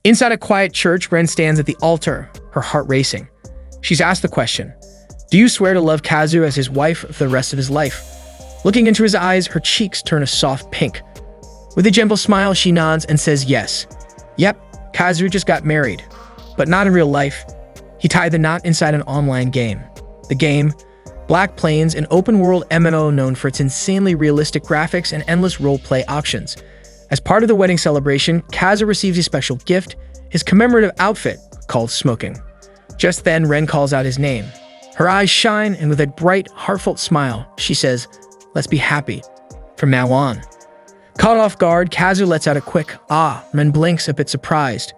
Inside a quiet church, Ren stands at the altar, her heart racing. She's asked the question, do you swear to love Kazu as his wife for the rest of his life? Looking into his eyes, her cheeks turn a soft pink. With a gentle smile, she nods and says yes. Yep, Kazu just got married, but not in real life. He tied the knot inside an online game. The game, Black Plains, an open-world MMO known for its insanely realistic graphics and endless role-play options. As part of the wedding celebration, Kazu receives a special gift, his commemorative outfit, called Smoking. Just then, Ren calls out his name. Her eyes shine, and with a bright, heartfelt smile, she says, let's be happy from now on. Caught off guard, Kazu lets out a quick, ah. Ren blinks, a bit surprised.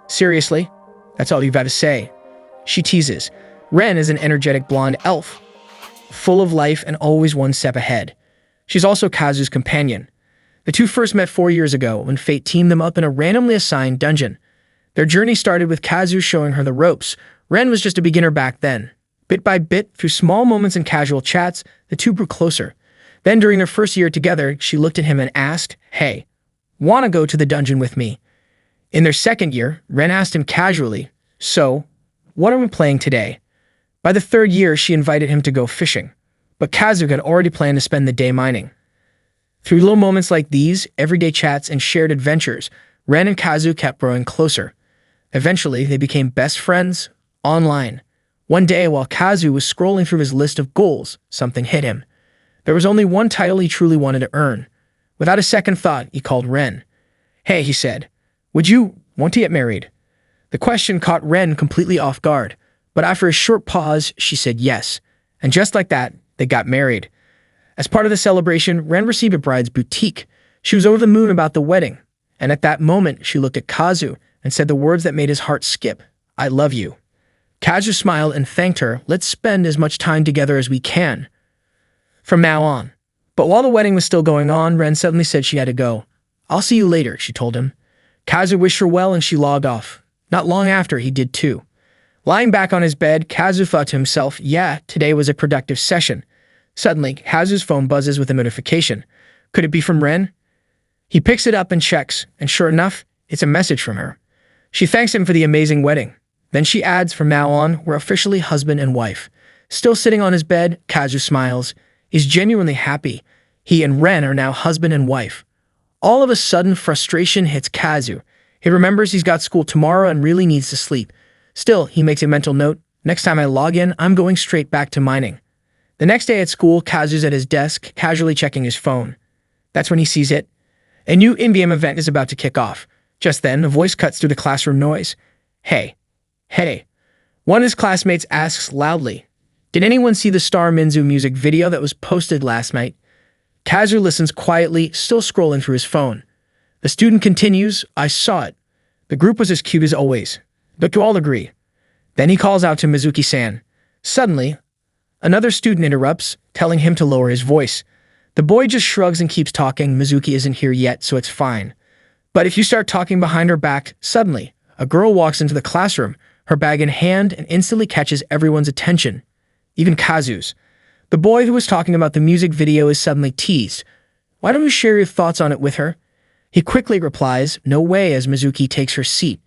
Seriously? That's all you've got to say? She teases. Ren is an energetic blonde elf, full of life and always one step ahead. She's also Kazu's companion. The two first met 4 years ago when fate teamed them up in a randomly assigned dungeon. Their journey started with Kazu showing her the ropes. Ren was just a beginner back then. Bit by bit, through small moments and casual chats, the two grew closer. Then during their first year together, she looked at him and asked, hey, wanna go to the dungeon with me? In their second year, Ren asked him casually, so, what are we playing today? By the third year, she invited him to go fishing, but Kazu had already planned to spend the day mining. Through little moments like these, everyday chats and shared adventures, Ren and Kazu kept growing closer. Eventually, they became best friends online. One day, while Kazu was scrolling through his list of goals, something hit him. There was only one title he truly wanted to earn. Without a second thought, he called Ren. Hey, he said, would you want to get married? The question caught Ren completely off guard, but after a short pause, she said yes. And just like that, they got married. As part of the celebration, Ren received a bride's boutique. She was over the moon about the wedding, and at that moment, she looked at Kazu and said the words that made his heart skip, I love you. Kazu smiled and thanked her, let's spend as much time together as we can from now on. But while the wedding was still going on, Ren suddenly said she had to go. I'll see you later, she told him. Kazu wished her well and she logged off. Not long after, he did too. Lying back on his bed, Kazu thought to himself, yeah, today was a productive session. Suddenly, Kazu's phone buzzes with a notification. Could it be from Ren? He picks it up and checks, and sure enough, it's a message from her. She thanks him for the amazing wedding. Then she adds, from now on, we're officially husband and wife. Still sitting on his bed, Kazu smiles. He's genuinely happy. He and Ren are now husband and wife. All of a sudden, frustration hits Kazu. He remembers he's got school tomorrow and really needs to sleep. Still, he makes a mental note, next time I log in, I'm going straight back to mining. The next day at school, Kazu's at his desk, casually checking his phone. That's when he sees it. A new in-game event is about to kick off. Just then, a voice cuts through the classroom noise. Hey. One of his classmates asks loudly, did anyone see the Star Minzu music video that was posted last night? Kazu listens quietly, still scrolling through his phone. The student continues, I saw it. The group was as cute as always. Don't you all agree? Then he calls out to Mizuki-san. Suddenly, another student interrupts, telling him to lower his voice. The boy just shrugs and keeps talking. Mizuki isn't here yet, so it's fine. But if you start talking behind her back, suddenly, a girl walks into the classroom, her bag in hand, and instantly catches everyone's attention, even Kazu's. The boy who was talking about the music video is suddenly teased. Why don't you share your thoughts on it with her? He quickly replies, no way, as Mizuki takes her seat.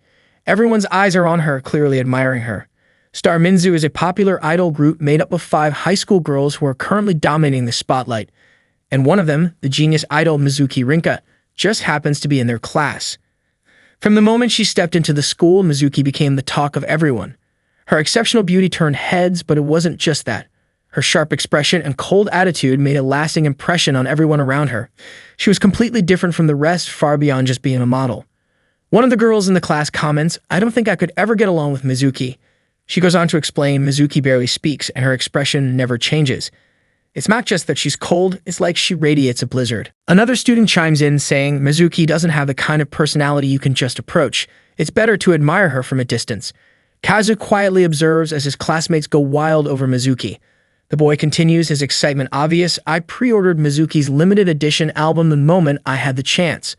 Everyone's eyes are on her, clearly admiring her. Star Minzu is a popular idol group made up of 5 high school girls who are currently dominating the spotlight. And one of them, the genius idol Mizuki Rinka, just happens to be in their class. From the moment she stepped into the school, Mizuki became the talk of everyone. Her exceptional beauty turned heads, but it wasn't just that. Her sharp expression and cold attitude made a lasting impression on everyone around her. She was completely different from the rest, far beyond just being a model. One of the girls in the class comments, I don't think I could ever get along with Mizuki. She goes on to explain Mizuki barely speaks and her expression never changes. It's not just that she's cold, it's like she radiates a blizzard. Another student chimes in saying Mizuki doesn't have the kind of personality you can just approach. It's better to admire her from a distance. Kazu quietly observes as his classmates go wild over Mizuki. The boy continues, his excitement obvious. I pre-ordered Mizuki's limited edition album the moment I had the chance.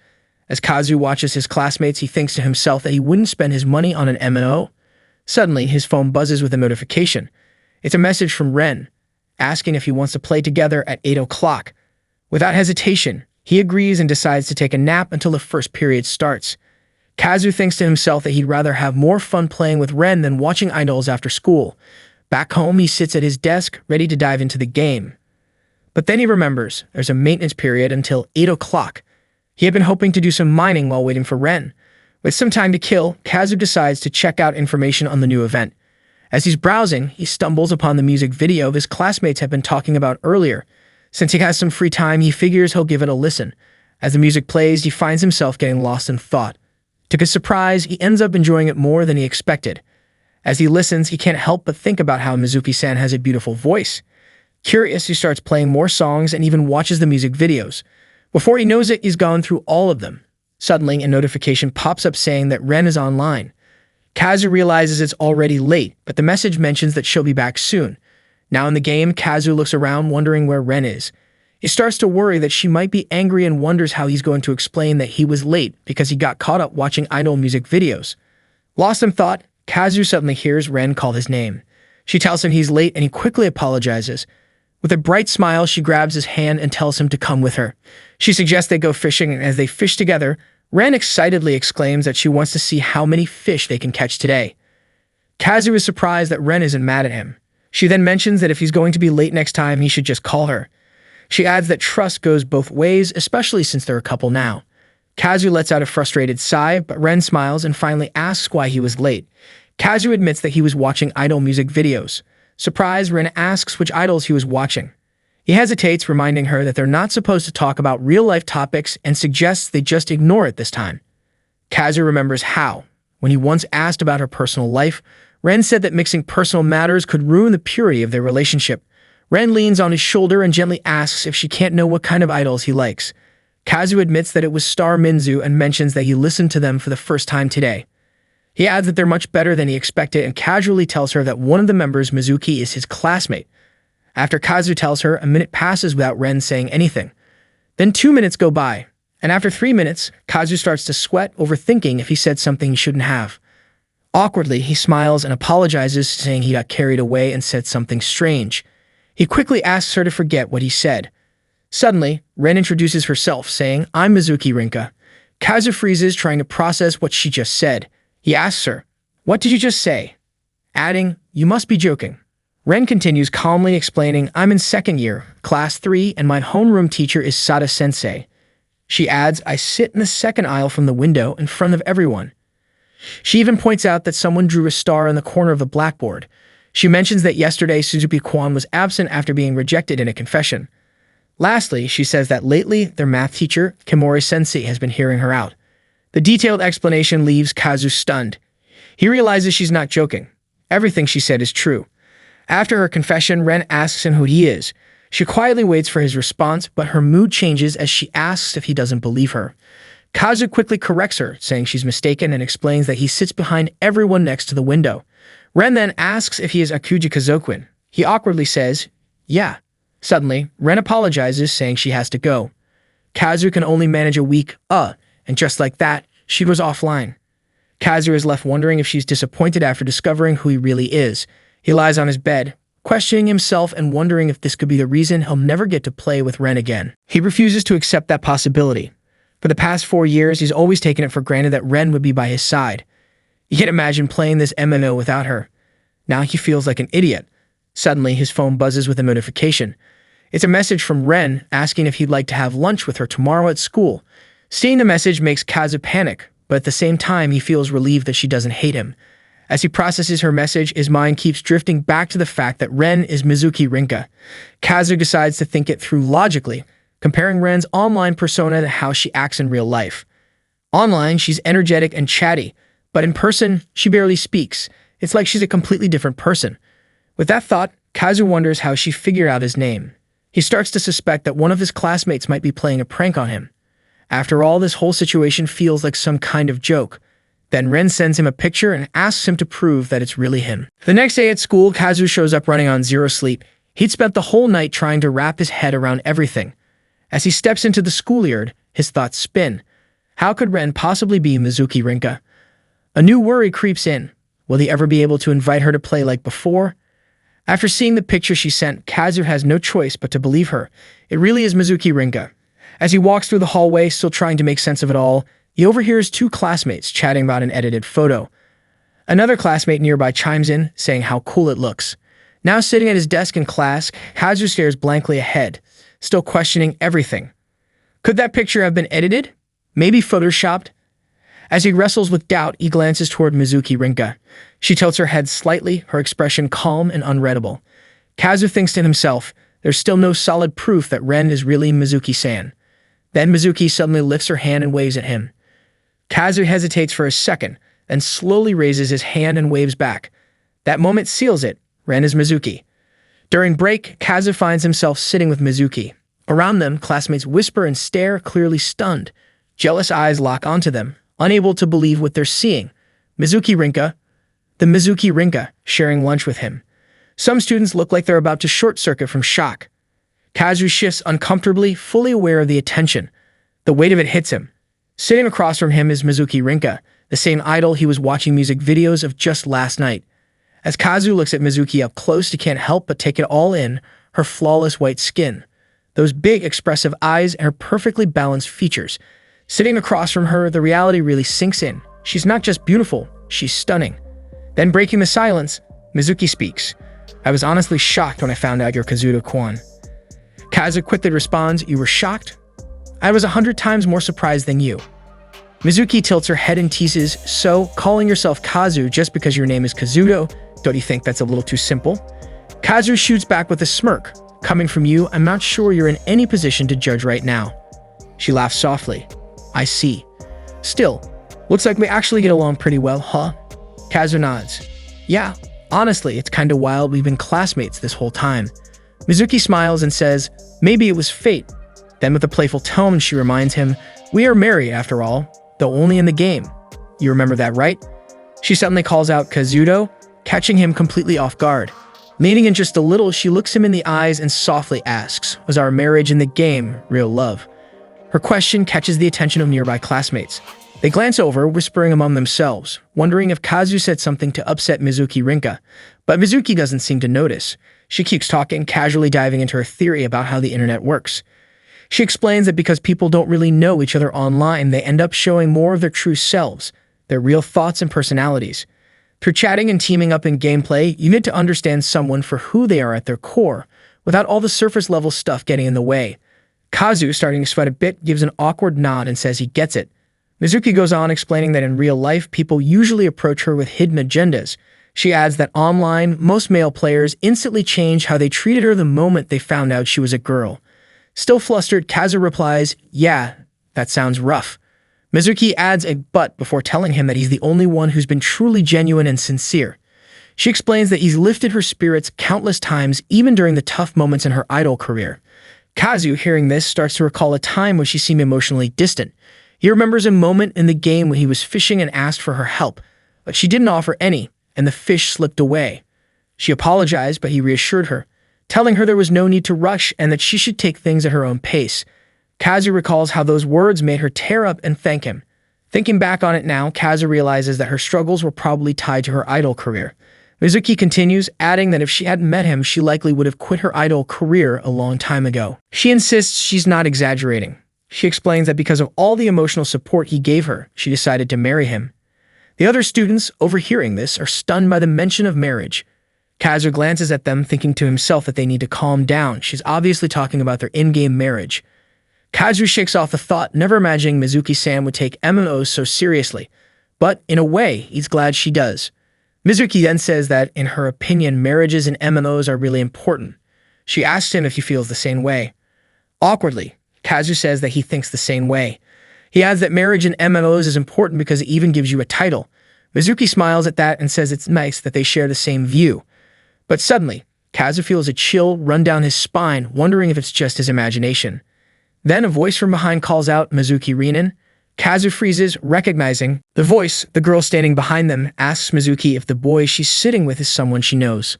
As Kazu watches his classmates, he thinks to himself that he wouldn't spend his money on an MMO. Suddenly, his phone buzzes with a notification. It's a message from Ren, asking if he wants to play together at 8 o'clock. Without hesitation, he agrees and decides to take a nap until the first period starts. Kazu thinks to himself that he'd rather have more fun playing with Ren than watching idols after school. Back home, he sits at his desk, ready to dive into the game. But then he remembers there's a maintenance period until 8 o'clock. He had been hoping to do some mining while waiting for Ren. With some time to kill, Kazu decides to check out information on the new event. As he's browsing, he stumbles upon the music video his classmates had been talking about earlier. Since he has some free time, he figures he'll give it a listen. As the music plays, he finds himself getting lost in thought. To his surprise, he ends up enjoying it more than he expected. As he listens, he can't help but think about how Mizuki-san has a beautiful voice. Curious, he starts playing more songs and even watches the music videos. Before he knows it, he's gone through all of them. Suddenly, a notification pops up saying that Ren is online. Kazu realizes it's already late, but the message mentions that she'll be back soon. Now in the game, Kazu looks around wondering where Ren is. He starts to worry that she might be angry and wonders how he's going to explain that he was late because he got caught up watching idol music videos. Lost in thought, Kazu suddenly hears Ren call his name. She tells him he's late and he quickly apologizes. With a bright smile, she grabs his hand and tells him to come with her. She suggests they go fishing, and as they fish together, Ren excitedly exclaims that she wants to see how many fish they can catch today. Kazu is surprised that Ren isn't mad at him. She then mentions that if he's going to be late next time, he should just call her. She adds that trust goes both ways, especially since they're a couple now. Kazu lets out a frustrated sigh, but Ren smiles and finally asks why he was late. Kazu admits that he was watching idol music videos. Surprised, Ren asks which idols he was watching. He hesitates, reminding her that they're not supposed to talk about real-life topics and suggests they just ignore it this time. Kazu remembers how, when he once asked about her personal life, Ren said that mixing personal matters could ruin the purity of their relationship. Ren leans on his shoulder and gently asks if she can't know what kind of idols he likes. Kazu admits that it was Star Minzu and mentions that he listened to them for the first time today. He adds that they're much better than he expected and casually tells her that one of the members, Mizuki, is his classmate. After Kazu tells her, a minute passes without Ren saying anything. Then 2 minutes go by, and after 3 minutes, Kazu starts to sweat, overthinking if he said something he shouldn't have. Awkwardly, he smiles and apologizes, saying he got carried away and said something strange. He quickly asks her to forget what he said. Suddenly, Ren introduces herself, saying, "I'm Mizuki Rinka." Kazu freezes, trying to process what she just said. He asks her, "What did you just say?" Adding, "You must be joking." Ren continues calmly explaining, "I'm in second year, class 3, and my homeroom teacher is Sada-sensei." She adds, "I sit in the second aisle from the window in front of everyone." She even points out that someone drew a star in the corner of the blackboard. She mentions that yesterday Suzuki-kwan was absent after being rejected in a confession. Lastly, she says that lately their math teacher, Kimori-sensei, has been hearing her out. The detailed explanation leaves Kazu stunned. He realizes she's not joking. Everything she said is true. After her confession, Ren asks him who he is. She quietly waits for his response, but her mood changes as she asks if he doesn't believe her. Kazu quickly corrects her, saying she's mistaken and explains that he sits behind everyone next to the window. Ren then asks if he is Akuji Kazokuin. He awkwardly says, "Yeah." Suddenly, Ren apologizes, saying she has to go. Kazu can only manage a weak, and just like that, she was offline. Kazu is left wondering if she's disappointed after discovering who he really is. He lies on his bed, questioning himself and wondering if this could be the reason he'll never get to play with Ren again. He refuses to accept that possibility. For the past 4 years, he's always taken it for granted that Ren would be by his side. He can't imagine playing this MMO without her. Now he feels like an idiot. Suddenly, his phone buzzes with a notification. It's a message from Ren asking if he'd like to have lunch with her tomorrow at school. Seeing the message makes Kazu panic, but at the same time, he feels relieved that she doesn't hate him. As he processes her message, his mind keeps drifting back to the fact that Ren is Mizuki Rinka. Kazu decides to think it through logically, comparing Ren's online persona to how she acts in real life. Online, she's energetic and chatty, but in person, she barely speaks. It's like she's a completely different person. With that thought, Kazu wonders how she figured out his name. He starts to suspect that one of his classmates might be playing a prank on him. After all, this whole situation feels like some kind of joke. Then Ren sends him a picture and asks him to prove that it's really him. The next day at school, Kazu shows up running on zero sleep. He'd spent the whole night trying to wrap his head around everything. As he steps into the schoolyard, his thoughts spin. How could Ren possibly be Mizuki Rinka? A new worry creeps in. Will he ever be able to invite her to play like before? After seeing the picture she sent, Kazu has no choice but to believe her. It really is Mizuki Rinka. As he walks through the hallway, still trying to make sense of it all, He overhears two classmates chatting about an edited photo. Another classmate nearby chimes in, saying how cool it looks. Now sitting at his desk in class, Kazu stares blankly ahead, still questioning everything. Could that picture have been edited? Maybe photoshopped? As he wrestles with doubt, he glances toward Mizuki Rinka. She tilts her head slightly, her expression calm and unreadable. Kazu thinks to himself, there's still no solid proof that Ren is really Mizuki-san. Then Mizuki suddenly lifts her hand and waves at him. Kazu hesitates for a second, then slowly raises his hand and waves back. That moment seals it. Ren is Mizuki. During break, Kazu finds himself sitting with Mizuki. Around them, classmates whisper and stare, clearly stunned. Jealous eyes lock onto them, unable to believe what they're seeing. Mizuki Rinka, sharing lunch with him. Some students look like they're about to short-circuit from shock. Kazu shifts uncomfortably, fully aware of the attention. The weight of it hits him. Sitting across from him is Mizuki Rinka, the same idol he was watching music videos of just last night. As Kazu looks at Mizuki up close, he can't help but take it all in, her flawless white skin, those big expressive eyes, and her perfectly balanced features. Sitting across from her, the reality really sinks in. She's not just beautiful, she's stunning. Then breaking the silence, Mizuki speaks. I was honestly shocked when I found out you're Kazuto-kwan. Kazu quickly responds, you were shocked? I was 100 times more surprised than you. Mizuki tilts her head and teases, so, calling yourself Kazu just because your name is Kazuto, don't you think that's a little too simple? Kazu shoots back with a smirk. Coming from you, I'm not sure you're in any position to judge right now. She laughs softly. I see. Still, looks like we actually get along pretty well, huh? Kazu nods. Yeah, honestly, it's kinda wild we've been classmates this whole time. Mizuki smiles and says, maybe it was fate. Then with a playful tone, she reminds him, we are married after all, though only in the game. You remember that, right? She suddenly calls out Kazuto, catching him completely off guard. Leaning in just a little, she looks him in the eyes and softly asks, was our marriage in the game real love? Her question catches the attention of nearby classmates. They glance over, whispering among themselves, wondering if Kazu said something to upset Mizuki Rinka. But Mizuki doesn't seem to notice. She keeps talking, casually diving into her theory about how the internet works. She explains that because people don't really know each other online, they end up showing more of their true selves, their real thoughts and personalities. Through chatting and teaming up in gameplay, you need to understand someone for who they are at their core, without all the surface-level stuff getting in the way. Kazu, starting to sweat a bit, gives an awkward nod and says he gets it. Mizuki goes on explaining that in real life, people usually approach her with hidden agendas. She adds that online, most male players instantly change how they treated her the moment they found out she was a girl. Still flustered, Kazu replies, yeah, that sounds rough. Mizuki adds a but before telling him that he's the only one who's been truly genuine and sincere. She explains that he's lifted her spirits countless times, even during the tough moments in her idol career. Kazu, hearing this, starts to recall a time when she seemed emotionally distant. He remembers a moment in the game when he was fishing and asked for her help, but she didn't offer any, and the fish slipped away. She apologized, but he reassured her, telling her there was no need to rush and that she should take things at her own pace. Kazu recalls how those words made her tear up and thank him. Thinking back on it now, Kazu realizes that her struggles were probably tied to her idol career. Mizuki continues, adding that if she hadn't met him, she likely would have quit her idol career a long time ago. She insists she's not exaggerating. She explains that because of all the emotional support he gave her, she decided to marry him. The other students, overhearing this, are stunned by the mention of marriage. Kazu glances at them, thinking to himself that they need to calm down. She's obviously talking about their in-game marriage. Kazu shakes off the thought, never imagining Mizuki-san would take MMOs so seriously. But, in a way, he's glad she does. Mizuki then says that, in her opinion, marriages and MMOs are really important. She asks him if he feels the same way. Awkwardly, Kazu says that he thinks the same way. He adds that marriage in MMOs is important because it even gives you a title. Mizuki smiles at that and says it's nice that they share the same view. But suddenly, Kazu feels a chill run down his spine, wondering if it's just his imagination. Then a voice from behind calls out, Mizuki Rinin. Kazu freezes, recognizing the voice. The girl standing behind them asks Mizuki if the boy she's sitting with is someone she knows.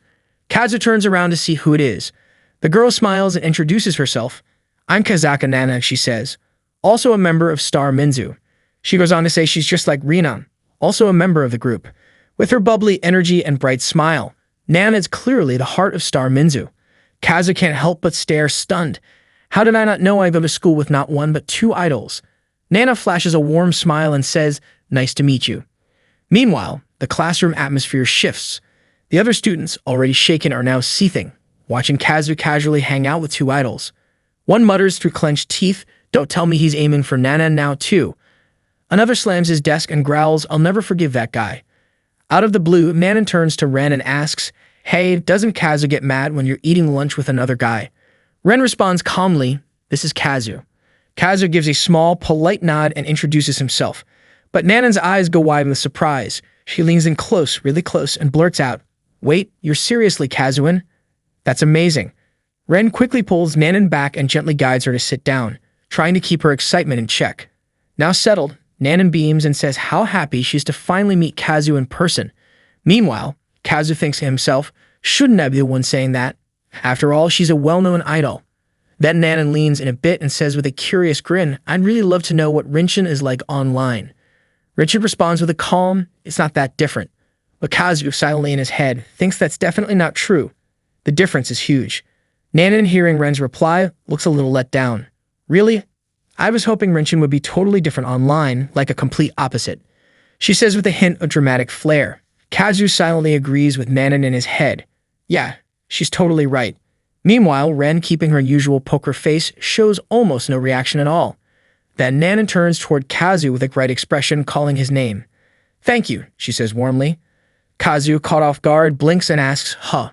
Kazu turns around to see who it is. The girl smiles and introduces herself. I'm Kazaka Nana, she says, also a member of Star Minzu. She goes on to say she's just like Rinan, also a member of the group. With her bubbly energy and bright smile, Nana is clearly the heart of Star Minzu. Kazu can't help but stare, stunned. How did I not know I go to school with not one but two idols? Nana flashes a warm smile and says, "Nice to meet you." Meanwhile, the classroom atmosphere shifts. The other students, already shaken, are now seething, watching Kazu casually hang out with two idols. One mutters through clenched teeth, "Don't tell me he's aiming for Nana now too." Another slams his desk and growls, "I'll never forgive that guy." Out of the blue, Nanan turns to Ren and asks, "Hey, doesn't Kazu get mad when you're eating lunch with another guy?" Ren responds calmly, "This is Kazu." Kazu gives a small, polite nod and introduces himself. But Nanan's eyes go wide with surprise. She leans in close, really close, and blurts out, "Wait, you're seriously Kazuin? That's amazing." Ren quickly pulls Nanan back and gently guides her to sit down, trying to keep her excitement in check. Now settled, Nanan beams and says how happy she is to finally meet Kazu in person. Meanwhile, Kazu thinks to himself, shouldn't I be the one saying that? After all, she's a well-known idol. Then Nanan leans in a bit and says with a curious grin, "I'd really love to know what Rinchin is like online." Rinchin responds with a calm, "It's not that different." But Kazu, silently in his head, thinks that's definitely not true. The difference is huge. Nanan, hearing Ren's reply, looks a little let down. "Really? I was hoping Rinchin would be totally different online, like a complete opposite." She says with a hint of dramatic flair. Kazu silently agrees with Nanan in his head. Yeah, she's totally right. Meanwhile, Ren, keeping her usual poker face, shows almost no reaction at all. Then Nanan turns toward Kazu with a bright expression, calling his name. "Thank you," she says warmly. Kazu, caught off guard, blinks and asks, "Huh?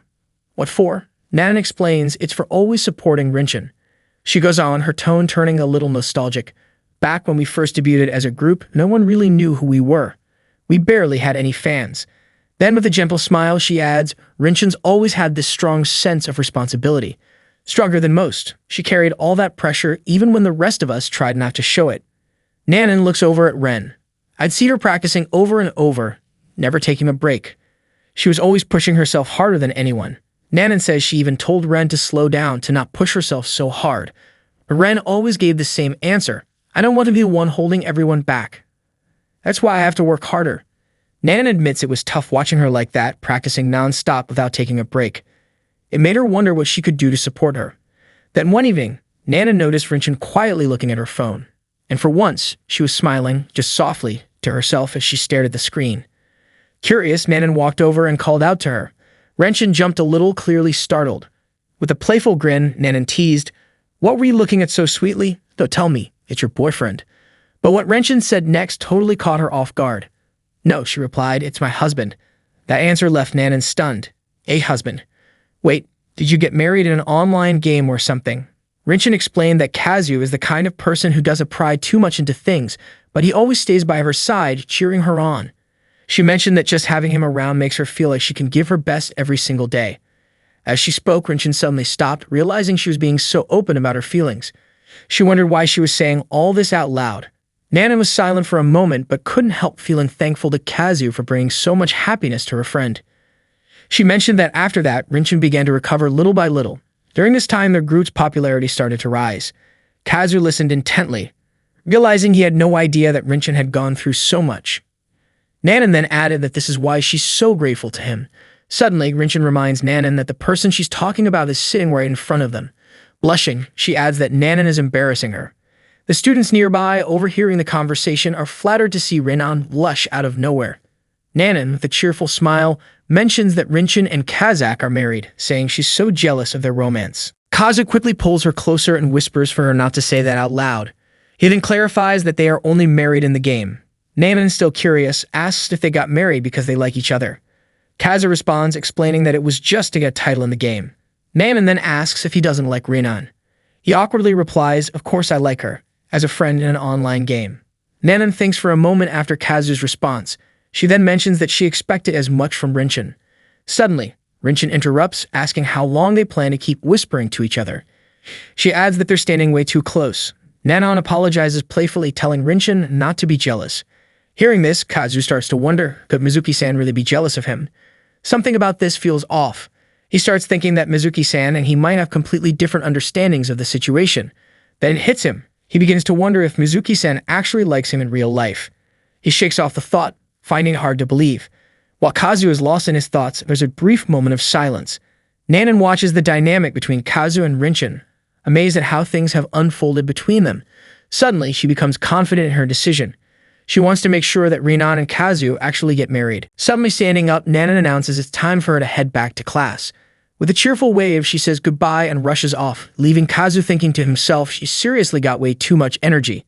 What for?" Nanan explains it's for always supporting Rinchin. She goes on, her tone turning a little nostalgic. "Back when we first debuted as a group, no one really knew who we were. We barely had any fans." Then with a gentle smile, she adds, "Rinchin's always had this strong sense of responsibility. Stronger than most. She carried all that pressure even when the rest of us tried not to show it." Nanan looks over at Ren. I'd seen her practicing over and over, never taking a break. She was always pushing herself harder than anyone. Nanan says she even told Ren to slow down, to not push herself so hard. But Ren always gave the same answer. "I don't want to be the one holding everyone back. That's why I have to work harder." Nanan admits it was tough watching her like that, practicing non-stop without taking a break. It made her wonder what she could do to support her. Then one evening, Nanan noticed Rinchin quietly looking at her phone. And for once, she was smiling, just softly, to herself as she stared at the screen. Curious, Nanan walked over and called out to her. Rinchin jumped a little, clearly startled. With a playful grin, Nanan teased, "What were you looking at so sweetly? Don't tell me, it's your boyfriend." But what Rinchin said next totally caught her off guard. "No," she replied, "it's my husband." That answer left Nanan stunned. "A husband? Wait, did you get married in an online game or something?" Rinchin explained that Kazu is the kind of person who doesn't pry too much into things, but he always stays by her side, cheering her on. She mentioned that just having him around makes her feel like she can give her best every single day. As she spoke, Rinchin suddenly stopped, realizing she was being so open about her feelings. She wondered why she was saying all this out loud. Nanan was silent for a moment, but couldn't help feeling thankful to Kazu for bringing so much happiness to her friend. She mentioned that after that, Rinchin began to recover little by little. During this time, their group's popularity started to rise. Kazu listened intently, realizing he had no idea that Rinchin had gone through so much. Nanan then added that this is why she's so grateful to him. Suddenly, Rinchin reminds Nanan that the person she's talking about is sitting right in front of them. Blushing, she adds that Nanan is embarrassing her. The students nearby, overhearing the conversation, are flattered to see Rinan blush out of nowhere. Nanan, with a cheerful smile, mentions that Rinchin and Kazak are married, saying she's so jealous of their romance. Kazu quickly pulls her closer and whispers for her not to say that out loud. He then clarifies that they are only married in the game. Nanan, still curious, asks if they got married because they like each other. Kazu responds, explaining that it was just to get a title in the game. Nanan then asks if he doesn't like Rinan. He awkwardly replies, "Of course I like her, as a friend in an online game." Nanan thinks for a moment after Kazu's response. She then mentions that she expected as much from Rinchin. Suddenly, Rinchin interrupts, asking how long they plan to keep whispering to each other. She adds that they're standing way too close. Nanan apologizes playfully, telling Rinchin not to be jealous. Hearing this, Kazu starts to wonder, could Mizuki-san really be jealous of him? Something about this feels off. He starts thinking that Mizuki-san and he might have completely different understandings of the situation. Then it hits him. He begins to wonder if Mizuki-san actually likes him in real life. He shakes off the thought, finding it hard to believe. While Kazu is lost in his thoughts, there's a brief moment of silence. Nanan watches the dynamic between Kazu and Rinchin, amazed at how things have unfolded between them. Suddenly, she becomes confident in her decision. She wants to make sure that Rinan and Kazu actually get married. Suddenly standing up, Nanan announces it's time for her to head back to class. With a cheerful wave, she says goodbye and rushes off, leaving Kazu thinking to himself she seriously got way too much energy.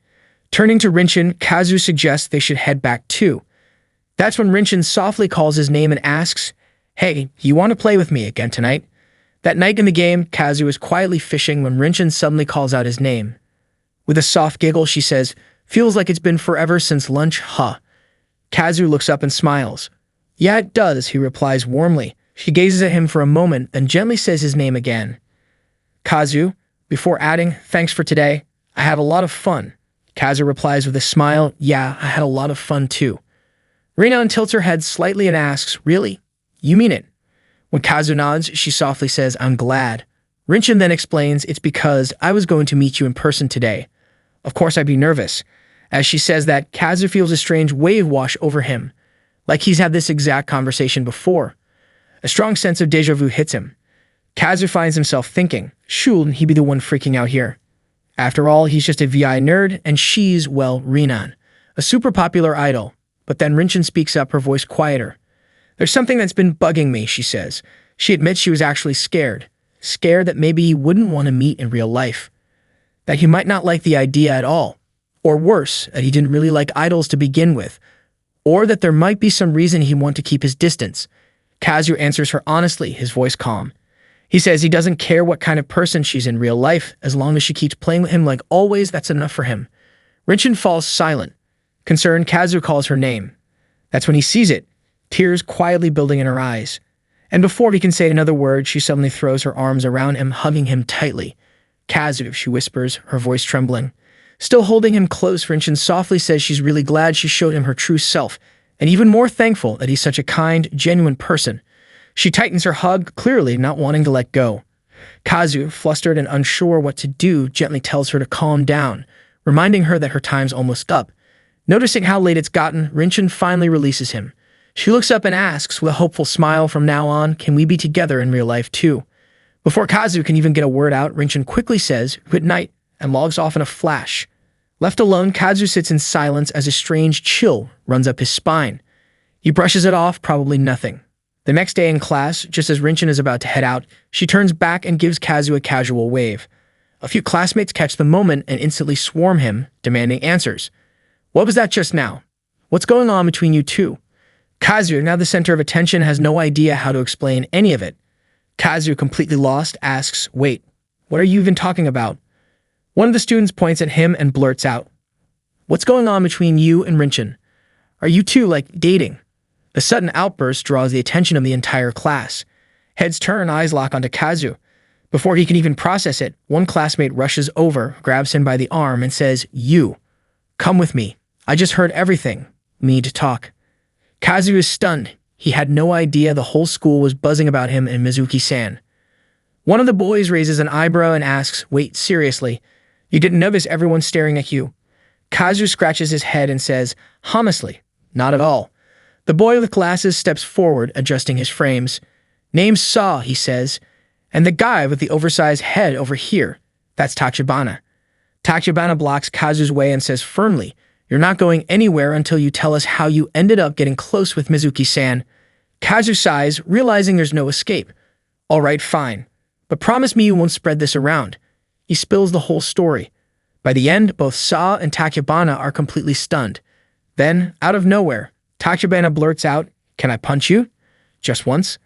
Turning to Rinchin, Kazu suggests they should head back too. That's when Rinchin softly calls his name and asks, "Hey, you want to play with me again tonight?" That night in the game, Kazu is quietly fishing when Rinchin suddenly calls out his name. With a soft giggle, she says, "Feels like it's been forever since lunch, huh?" Kazu looks up and smiles. "Yeah, it does," he replies warmly. She gazes at him for a moment, then gently says his name again. "Kazu," before adding, "Thanks for today. I had a lot of fun." Kazu replies with a smile, "Yeah, I had a lot of fun too." Rinan tilts her head slightly and asks, "Really? You mean it?" When Kazu nods, she softly says, "I'm glad." Rinchin then explains, "It's because I was going to meet you in person today. Of course I'd be nervous." As she says that, Kazu feels a strange wave wash over him, like he's had this exact conversation before. A strong sense of deja vu hits him. Kazu finds himself thinking, shouldn't he be the one freaking out here? After all, he's just a VI nerd, and she's, well, Rinan, a super popular idol. But then Rinchin speaks up, her voice quieter. "There's something that's been bugging me," she says. She admits she was actually scared. Scared that maybe he wouldn't want to meet in real life. That he might not like the idea at all. Or worse, that he didn't really like idols to begin with. Or that there might be some reason he'd want to keep his distance. Kazu answers her honestly, his voice calm. He says he doesn't care what kind of person she's in real life, as long as she keeps playing with him like always, that's enough for him. Rinchin falls silent. Concerned, Kazu calls her name. That's when he sees it, tears quietly building in her eyes. And before he can say another word, she suddenly throws her arms around him, hugging him tightly. "Kazu," she whispers, her voice trembling. Still holding him close, Rinchin softly says she's really glad she showed him her true self, and even more thankful that he's such a kind, genuine person. She tightens her hug, clearly not wanting to let go. Kazu, flustered and unsure what to do, gently tells her to calm down, reminding her that her time's almost up. Noticing how late it's gotten, Rinchin finally releases him. She looks up and asks, with a hopeful smile, "From now on, can we be together in real life too?" Before Kazu can even get a word out, Rinchin quickly says, "Good night," and logs off in a flash. Left alone, Kazu sits in silence as a strange chill runs up his spine. He brushes it off, probably nothing. The next day in class, just as Rinchin is about to head out, she turns back and gives Kazu a casual wave. A few classmates catch the moment and instantly swarm him, demanding answers. "What was that just now? What's going on between you two?" Kazu, now the center of attention, has no idea how to explain any of it. Kazu, completely lost, asks, "Wait, what are you even talking about?" One of the students points at him and blurts out, "What's going on between you and Rinchin? Are you two, like, dating?" The sudden outburst draws the attention of the entire class. Heads turn, eyes lock onto Kazu. Before he can even process it, one classmate rushes over, grabs him by the arm, and says, "You, come with me. I just heard everything. We need to talk." Kazu is stunned. He had no idea the whole school was buzzing about him and Mizuki-san. One of the boys raises an eyebrow and asks, "Wait, seriously? You didn't notice everyone staring at you?" Kazu scratches his head and says, "Honestly, not at all." The boy with glasses steps forward, adjusting his frames. "Name's Saw," he says. "And the guy with the oversized head over here, that's Tachibana." Tachibana blocks Kazu's way and says firmly, "You're not going anywhere until you tell us how you ended up getting close with Mizuki-san." Kazu sighs, realizing there's no escape. "All right, fine. But promise me you won't spread this around." He spills the whole story. By the end, both Saw and Tachibana are completely stunned. Then, out of nowhere, Tachibana blurts out, "Can I punch you?" Just once.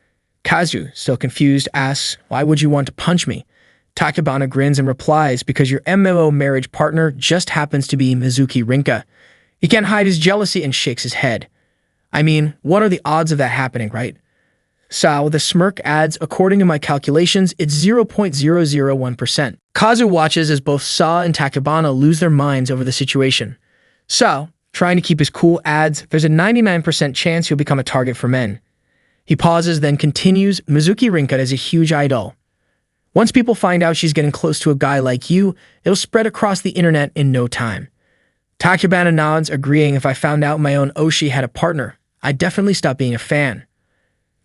Kazu, still confused, asks, "Why would you want to punch me?" Tachibana grins and replies, "Because your MMO marriage partner just happens to be Mizuki Rinka." He can't hide his jealousy and shakes his head. "I mean, what are the odds of that happening, right?" Sao, with a smirk, adds, "According to my calculations, it's 0.001%. Kazu watches as both Sa and Tachibana lose their minds over the situation. Sao, trying to keep his cool, adds, "There's a 99% chance you'll become a target for men." He pauses, then continues, "Mizuki Rinka is a huge idol. Once people find out she's getting close to a guy like you, it'll spread across the internet in no time." Tachibana nods, agreeing, "If I found out my own Oshi had a partner, I'd definitely stop being a fan."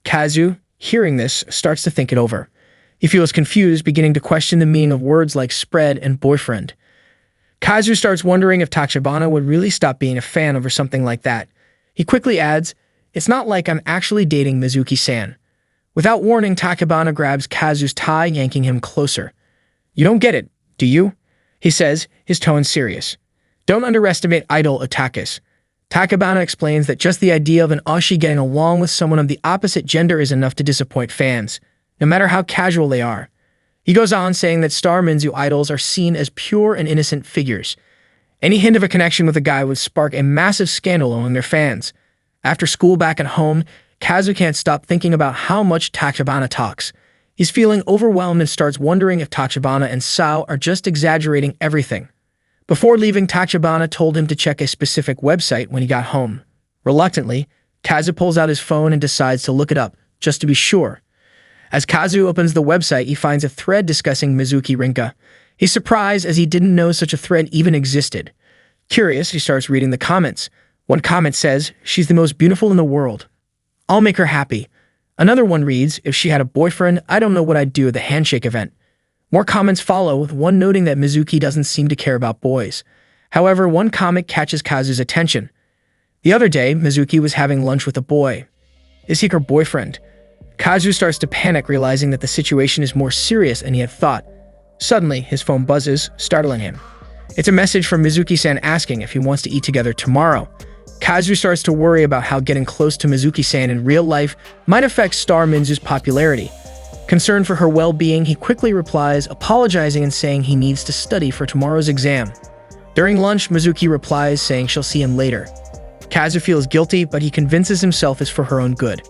Kazu, hearing this, starts to think it over. He feels confused, beginning to question the meaning of words like spread and boyfriend. Kazu starts wondering if Tachibana would really stop being a fan over something like that. He quickly adds, "It's not like I'm actually dating Mizuki-san." Without warning, Tachibana grabs Kazu's tie, yanking him closer. "You don't get it, do you?" he says, his tone serious. "Don't underestimate idol otakus." Tachibana explains that just the idea of an Ashi getting along with someone of the opposite gender is enough to disappoint fans, no matter how casual they are. He goes on saying that Star Minzu idols are seen as pure and innocent figures. Any hint of a connection with a guy would spark a massive scandal among their fans. After school back at home, Kazu can't stop thinking about how much Tachibana talks. He's feeling overwhelmed and starts wondering if Tachibana and Sao are just exaggerating everything. Before leaving, Tachibana told him to check a specific website when he got home. Reluctantly, Kazu pulls out his phone and decides to look it up, just to be sure. As Kazu opens the website, he finds a thread discussing Mizuki Rinka. He's surprised as he didn't know such a thread even existed. Curious, he starts reading the comments. One comment says, "She's the most beautiful in the world. I'll make her happy." Another one reads, "If she had a boyfriend, I don't know what I'd do at the handshake event." More comments follow, with one noting that Mizuki doesn't seem to care about boys. However, one comment catches Kazu's attention. The other day, Mizuki was having lunch with a boy. Is he her boyfriend? Kazu starts to panic, realizing that the situation is more serious than he had thought. Suddenly, his phone buzzes, startling him. It's a message from Mizuki-san asking if he wants to eat together tomorrow. Kazu starts to worry about how getting close to Mizuki-san in real life might affect Star Minzu's popularity. Concerned for her well-being, he quickly replies, apologizing and saying he needs to study for tomorrow's exam. During lunch, Mizuki replies, saying she'll see him later. Kazu feels guilty, but he convinces himself it's for her own good.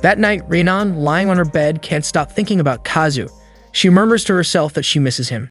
That night, Rinan, lying on her bed, can't stop thinking about Kazu. She murmurs to herself that she misses him.